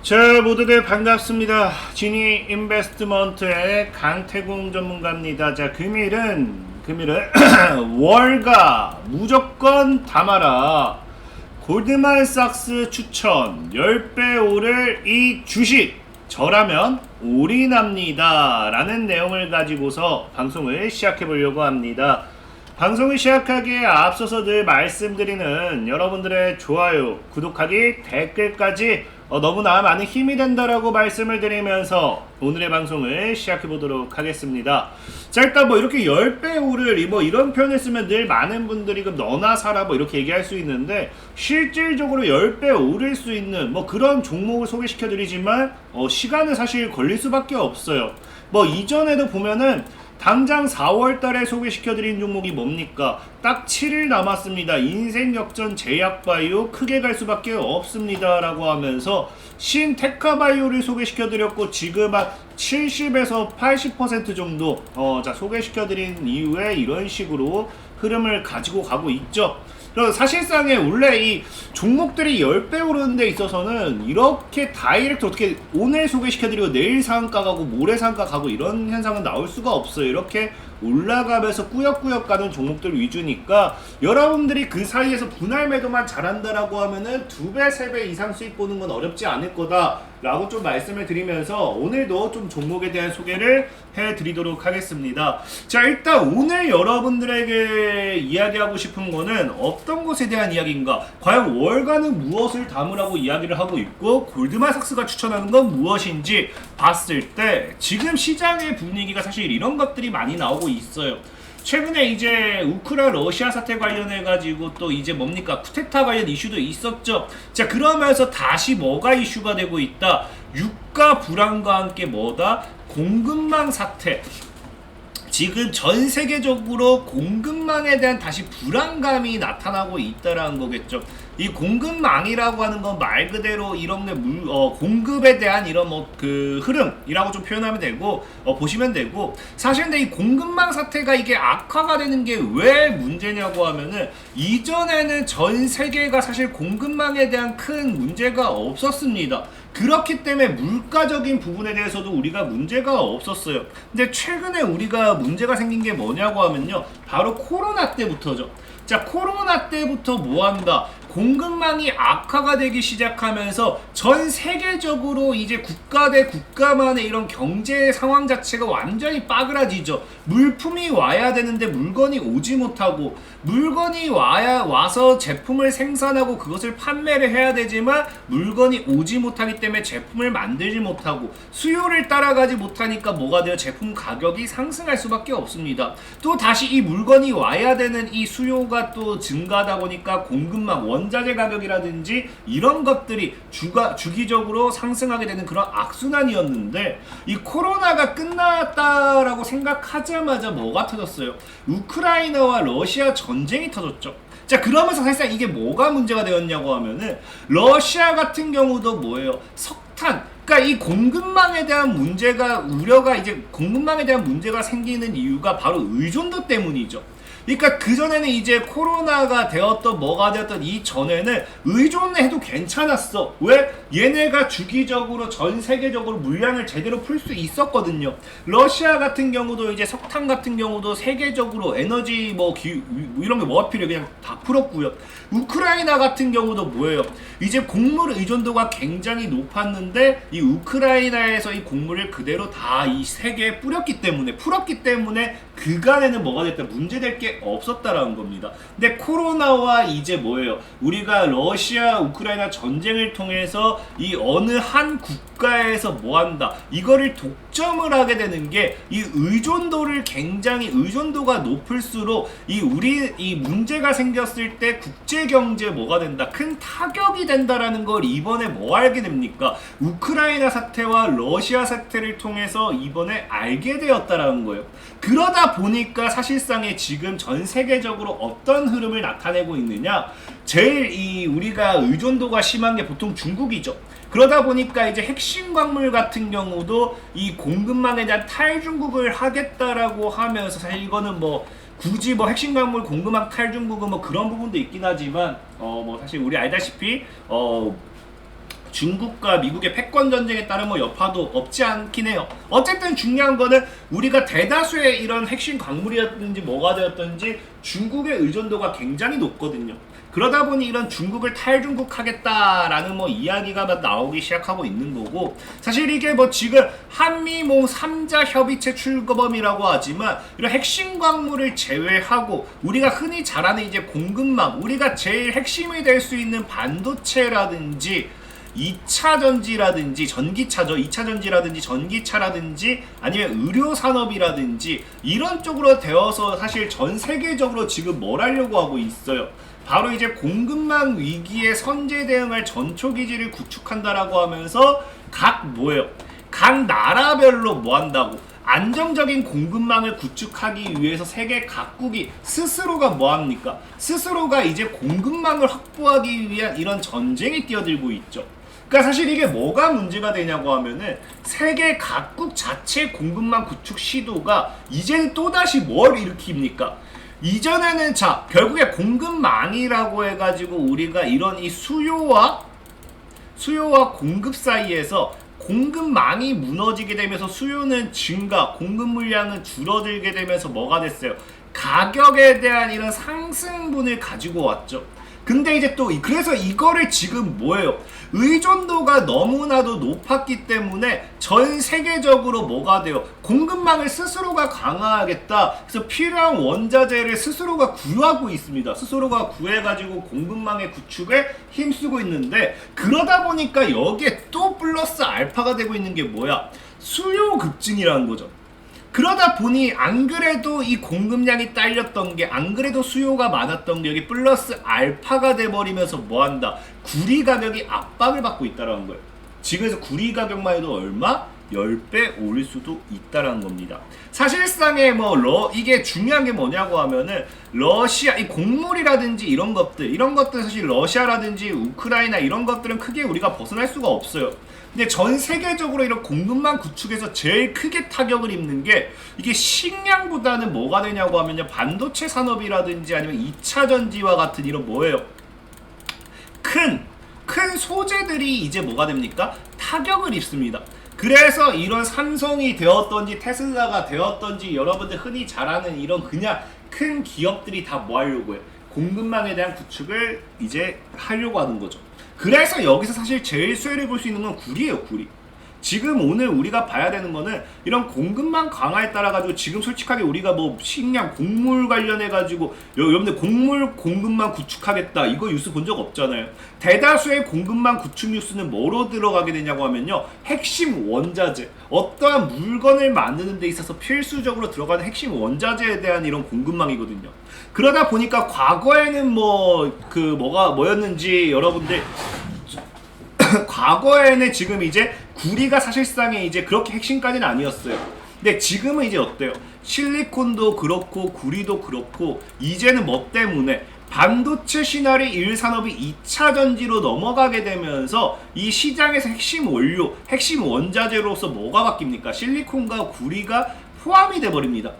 자, 모두들 반갑습니다. 지니 인베스트먼트의 강태공 전문가입니다. 자, 금일은 월가 무조건 담아라 골드만삭스 추천 10배 오를 이 주식 저라면 올인합니다 라는 내용을 가지고서 방송을 시작해 보려고 합니다. 방송을 시작하기에 앞서서 늘 말씀드리는 여러분들의 좋아요, 구독하기, 댓글까지 너무나 많은 힘이 된다라고 말씀을 드리면서 오늘의 방송을 시작해 보도록 하겠습니다. 자, 일단 이렇게 10배 오를 이런 표현을 쓰면 늘 많은 분들이 너나 사라 이렇게 얘기할 수 있는데, 실질적으로 10배 오를 수 있는 그런 종목을 소개시켜 드리지만 시간은 사실 걸릴 수밖에 없어요. 이전에도 보면은 당장 4월달에 소개시켜드린 종목이 뭡니까? 딱 7일 남았습니다. 인생역전 제약바이오 크게 갈 수밖에 없습니다 라고 하면서 신테카바이오를 소개시켜드렸고, 지금 한 70에서 80% 정도 소개시켜드린 이후에 이런 식으로 흐름을 가지고 가고 있죠. 그래서 사실상에 원래 이 종목들이 10배 오르는 데 있어서는 이렇게 다이렉트 어떻게 오늘 소개시켜드리고 내일 상한가 가고 모레 상한가 가고 이런 현상은 나올 수가 없어요. 이렇게 올라가면서 꾸역꾸역 가는 종목들 위주니까 여러분들이 그 사이에서 분할 매도만 잘한다라고 하면은 2배, 3배 이상 수익 보는 건 어렵지 않을 거다 라고 좀 말씀을 드리면서 오늘도 좀 종목에 대한 소개를 해드리도록 하겠습니다. 자, 일단 오늘 여러분들에게 이야기하고 싶은 거는 어떤 것에 대한 이야기인가, 과연 월가는 무엇을 담으라고 이야기를 하고 있고 골드만삭스가 추천하는 건 무엇인지 봤을 때 지금 시장의 분위기가 사실 이런 것들이 많이 나오고 있어요. 최근에 이제 우크라 러시아 사태 관련해 가지고 또 이제 쿠데타 관련 이슈도 있었죠. 자, 그러면서 다시 뭐가 이슈가 되고 있다? 유가 불안과 함께 공급망 사태. 지금 전 세계적으로 공급망에 대한 다시 불안감이 나타나고 있다라는 거겠죠. 이 공급망이라고 하는 건 말 그대로 이런 공급에 대한 이런 흐름이라고 좀 표현하면 되고 보시면 되고, 사실 근데 이 공급망 사태가 이게 악화가 되는 게 왜 문제냐고 하면은, 이전에는 전 세계가 사실 공급망에 대한 큰 문제가 없었습니다. 그렇기 때문에 물가적인 부분에 대해서도 우리가 문제가 없었어요. 근데 최근에 우리가 문제가 생긴 게 뭐냐고 하면요, 바로 코로나 때부터죠. 자, 코로나 때부터 뭐한다? 공급망이 악화가 되기 시작하면서 전 세계적으로 이제 국가 대 국가만의 이런 경제 상황 자체가 완전히 빠그라지죠. 물품이 와야 되는데 물건이 오지 못하고, 물건이 와서 제품을 생산하고 그것을 판매를 해야 되지만 물건이 오지 못하기 때문에 제품을 만들지 못하고, 수요를 따라가지 못하니까 뭐가 돼요? 제품 가격이 상승할 수밖에 없습니다. 또 다시 이 물건이 와야 되는 이 수요가 또 증가하다 보니까 공급망, 원자재 가격이라든지 이런 것들이 주기적으로 상승하게 되는 그런 악순환이었는데, 이 코로나가 끝났다라고 생각하자마자 뭐가 터졌어요? 우크라이나와 러시아 전쟁이 터졌죠. 자, 그러면서 사실상 이게 뭐가 문제가 되었냐고 하면은, 러시아 같은 경우도 뭐예요? 석탄. 그러니까 이 공급망에 대한 공급망에 대한 문제가 생기는 이유가 바로 의존도 때문이죠. 그러니까 그전에는 이제 코로나가 되었던 뭐가 되었던 이전에는 의존해도 괜찮았어. 왜? 얘네가 주기적으로 전 세계적으로 물량을 제대로 풀 수 있었거든요. 러시아 같은 경우도 이제 석탄 같은 경우도 세계적으로 에너지 이런 게 뭐가 필요해 그냥 다 풀었고요. 우크라이나 같은 경우도 뭐예요? 이제 곡물 의존도가 굉장히 높았는데 이 우크라이나에서 이 곡물을 그대로 다 이 세계에 풀었기 때문에 그간에는 뭐가 됐다? 문제될 게 없었다라는 겁니다. 근데 코로나와 이제 우리가 러시아 우크라이나 전쟁을 통해서 이 어느 한 국가에서 뭐한다? 이거를 독점을 하게 되는 게 이 의존도가 높을수록 이 문제가 생겼을 때 국제 경제에 뭐가 된다? 큰 타격이 된다라는 걸 이번에 알게 됩니까? 우크라이나 사태와 러시아 사태를 통해서 이번에 알게 되었다라는 거예요. 그러다 보니까 사실상에 지금 전 세계적으로 어떤 흐름을 나타내고 있느냐? 제일 우리가 의존도가 심한 게 보통 중국이죠. 그러다 보니까 이제 핵심 광물 같은 경우도 이 공급망에 대한 탈중국을 하겠다라고 하면서, 사실 이거는 굳이 핵심 광물 공급망 탈중국은 그런 부분도 있긴 하지만 사실 우리 알다시피 중국과 미국의 패권 전쟁에 따른 뭐 여파도 없지 않긴 해요. 어쨌든 중요한 거는 우리가 대다수의 이런 핵심 광물이었든지 뭐가 되었든지 중국의 의존도가 굉장히 높거든요. 그러다 보니 이런 중국을 탈중국하겠다라는 뭐 이야기가 나오기 시작하고 있는 거고, 사실 이게 뭐 지금 한미 뭐 3자 협의체 출범이라고 하지만 이런 핵심 광물을 제외하고 우리가 흔히 잘 아는 이제 공급망, 우리가 제일 핵심이 될 수 있는 반도체라든지 2차 전지라든지 전기차죠. 2차 전지라든지 전기차라든지 아니면 의료 산업이라든지 이런 쪽으로 되어서 사실 전 세계적으로 지금 뭘 하려고 하고 있어요. 바로 이제 공급망 위기에 선제 대응할 전초기지를 구축한다라고 하면서 각 나라별로 뭐 한다고? 안정적인 공급망을 구축하기 위해서 세계 각국이 스스로가 뭐 합니까? 스스로가 이제 공급망을 확보하기 위한 이런 전쟁에 뛰어들고 있죠. 그러니까 사실 이게 뭐가 문제가 되냐고 하면은 세계 각국 자체 공급망 구축 시도가 이제는 또다시 뭘 일으킵니까? 이전에는 자 결국에 공급망이라고 해가지고 우리가 이런 이 수요와 공급 사이에서 공급망이 무너지게 되면서 수요는 증가, 공급 물량은 줄어들게 되면서 뭐가 됐어요? 가격에 대한 이런 상승분을 가지고 왔죠. 근데 이제 또 그래서 이거를 지금 뭐예요? 의존도가 너무나도 높았기 때문에 전 세계적으로 뭐가 돼요? 공급망을 스스로가 강화하겠다. 그래서 필요한 원자재를 스스로가 구하고 있습니다. 스스로가 구해가지고 공급망의 구축에 힘쓰고 있는데, 그러다 보니까 여기에 또 플러스 알파가 되고 있는 게 뭐야? 수요 급증이라는 거죠. 그러다 보니 안 그래도 이 공급량이 딸렸던 게, 안 그래도 수요가 많았던 게 여기 플러스 알파가 돼버리면서 뭐한다? 구리 가격이 압박을 받고 있다는 거예요. 지금에서 구리 가격만 해도 얼마? 10배 오를 수도 있다는 겁니다. 사실상의 이게 중요한 게 뭐냐고 하면은 러시아, 이 곡물이라든지 이런 것들 사실 러시아라든지 우크라이나 이런 것들은 크게 우리가 벗어날 수가 없어요. 근데 전 세계적으로 이런 공급망 구축에서 제일 크게 타격을 입는 게 이게 식량보다는 뭐가 되냐고 하면요, 반도체 산업이라든지 아니면 2차 전지와 같은 이런 큰 소재들이 이제 뭐가 됩니까? 타격을 입습니다. 그래서 이런 삼성이 되었던지 테슬라가 되었던지 여러분들 흔히 잘 아는 이런 그냥 큰 기업들이 다 뭐 하려고 해요? 공급망에 대한 구축을 이제 하려고 하는 거죠. 그래서 여기서 사실 제일 수혜를 볼 수 있는 건 구리예요, 구리. 지금 오늘 우리가 봐야 되는 거는 이런 공급망 강화에 따라 가지고 지금 솔직하게 우리가 뭐 식량, 곡물 관련해 가지고 여러분들 곡물 공급망 구축하겠다 이거 뉴스 본 적 없잖아요. 대다수의 공급망 구축 뉴스는 뭐로 들어가게 되냐고 하면요, 핵심 원자재, 어떠한 물건을 만드는 데 있어서 필수적으로 들어가는 핵심 원자재에 대한 이런 공급망이거든요. 그러다 보니까 과거에는 뭐였는지 여러분들 과거에는 지금 이제 구리가 사실상에 이제 그렇게 핵심까지는 아니었어요. 근데 지금은 이제 어때요? 실리콘도 그렇고 구리도 그렇고 이제는 뭐 때문에 반도체 시나리 1산업이 2차 전지로 넘어가게 되면서 이 시장에서 핵심 원료, 핵심 원자재로서 뭐가 바뀝니까? 실리콘과 구리가 포함이 돼버립니다.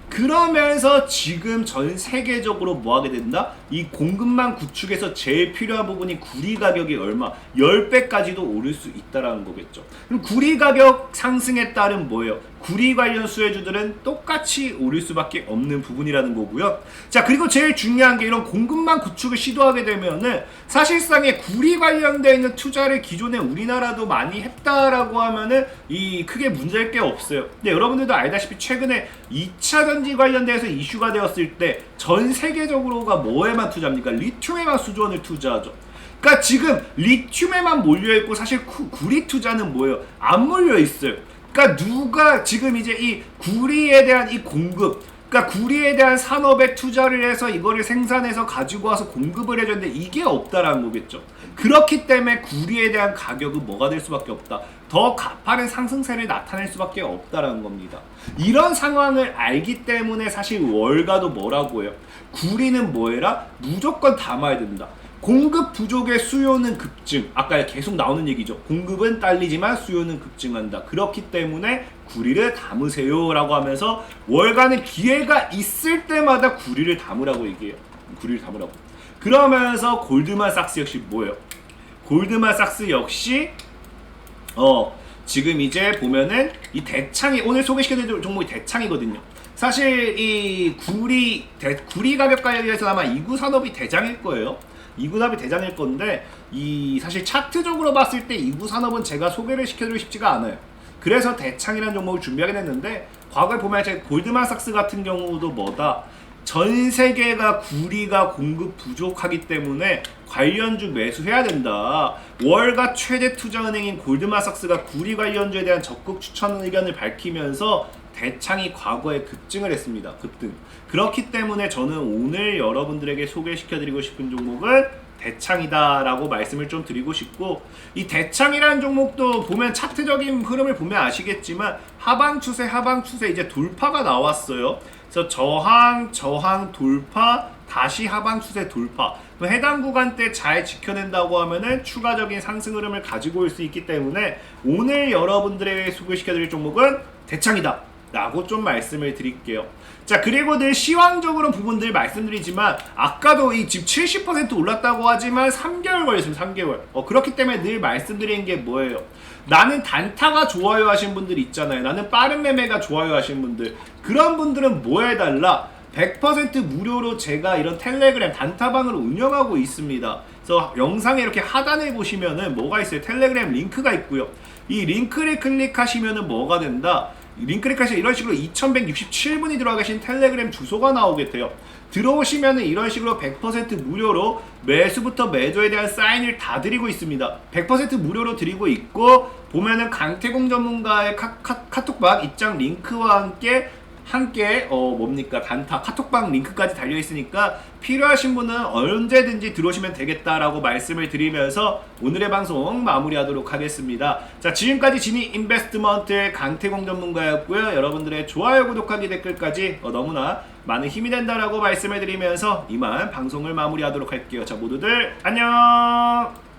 그러면서 지금 전 세계적으로 뭐 하게 된다? 이 공급망 구축에서 제일 필요한 부분이 구리 가격이 얼마? 10배까지도 오를 수 있다라는 거겠죠. 그럼 구리 가격 상승에 따른 뭐예요? 구리 관련 수혜주들은 똑같이 오를 수밖에 없는 부분이라는 거고요. 자, 그리고 제일 중요한 게 이런 공급망 구축을 시도하게 되면은 사실상의 구리 관련되어 있는 투자를 기존에 우리나라도 많이 했다라고 하면은 이 크게 문제될 게 없어요. 근데 여러분들도 알다시피 최근에 2차 전지 관련돼서 이슈가 되었을 때 전 세계적으로가 뭐에만 투자합니까? 리튬에만 수조원을 투자하죠. 그러니까 지금 리튬에만 몰려있고 사실 구리 투자는 뭐예요? 안 몰려있어요. 그러니까 누가 지금 이제 이 구리에 대한 이 공급, 그러니까 구리에 대한 산업에 투자를 해서 이거를 생산해서 가지고 와서 공급을 해줬는데 이게 없다라는 거겠죠. 그렇기 때문에 구리에 대한 가격은 뭐가 될 수밖에 없다. 더 가파른 상승세를 나타낼 수밖에 없다라는 겁니다. 이런 상황을 알기 때문에 사실 월가도 뭐라고 해요? 구리는 뭐해라? 무조건 담아야 된다. 공급 부족의 수요는 급증. 아까 계속 나오는 얘기죠. 공급은 딸리지만 수요는 급증한다. 그렇기 때문에 구리를 담으세요 라고 하면서 월가는 기회가 있을 때마다 구리를 담으라고 얘기해요. 구리를 담으라고. 그러면서 골드만삭스 역시 뭐예요? 골드만삭스 역시 지금 이제 보면은 이 대창이 오늘 소개시켜드릴 종목이 대창이거든요. 사실 이 구리 가격 관리에서 아마 이구산업이 대장일 거예요. 이구산업이 대장일 건데 이 사실 차트적으로 봤을 때 이구산업은 제가 소개를 시켜드리고 싶지가 않아요. 그래서 대창이라는 종목을 준비하긴 했는데 과거에 보면 제 골드만삭스 같은 경우도 뭐다 전 세계가 구리가 공급 부족하기 때문에 관련주 매수해야 된다. 월가 최대 투자은행인 골드만삭스가 구리 관련주에 대한 적극 추천 의견을 밝히면서 대창이 과거에 급증을 했습니다. 급등. 그렇기 때문에 저는 오늘 여러분들에게 소개시켜드리고 싶은 종목은 대창이다라고 말씀을 좀 드리고 싶고, 이 대창이라는 종목도 보면 차트적인 흐름을 보면 아시겠지만 하방 추세 이제 돌파가 나왔어요. 그래서 저항 돌파 다시 하방 추세 돌파, 해당 구간대 잘 지켜낸다고 하면은 추가적인 상승 흐름을 가지고 올 수 있기 때문에 오늘 여러분들에게 소개시켜드릴 종목은 대창이다 라고 좀 말씀을 드릴게요. 자, 그리고 늘 시황적으로 부분들 말씀드리지만 아까도 이 집 70% 올랐다고 하지만 3개월 걸렸습니다. 3개월. 그렇기 때문에 늘 말씀드리는 게 뭐예요? 나는 단타가 좋아요 하시는 분들 있잖아요. 나는 빠른 매매가 좋아요 하시는 분들, 그런 분들은 뭐 해달라? 100% 무료로 제가 이런 텔레그램 단타방을 운영하고 있습니다. 그래서 영상에 이렇게 하단에 보시면은 뭐가 있어요? 텔레그램 링크가 있고요. 이 링크를 클릭하시면은 뭐가 된다? 링크를 클릭하시면 이런 식으로 2167분이 들어와 계신 텔레그램 주소가 나오게 돼요. 들어오시면은 이런 식으로 100% 무료로 매수부터 매도에 대한 사인을 다 드리고 있습니다. 100% 무료로 드리고 있고, 보면은 강태공 전문가의 카톡방 입장 링크와 함께 뭡니까 단타 카톡방 링크까지 달려 있으니까 필요하신 분은 언제든지 들어오시면 되겠다라고 말씀을 드리면서 오늘의 방송 마무리하도록 하겠습니다. 자, 지금까지 지니 인베스트먼트의 강태공 전문가였고요. 여러분들의 좋아요, 구독하기, 댓글까지 너무나 많은 힘이 된다라고 말씀을 드리면서 이만 방송을 마무리하도록 할게요. 자, 모두들 안녕.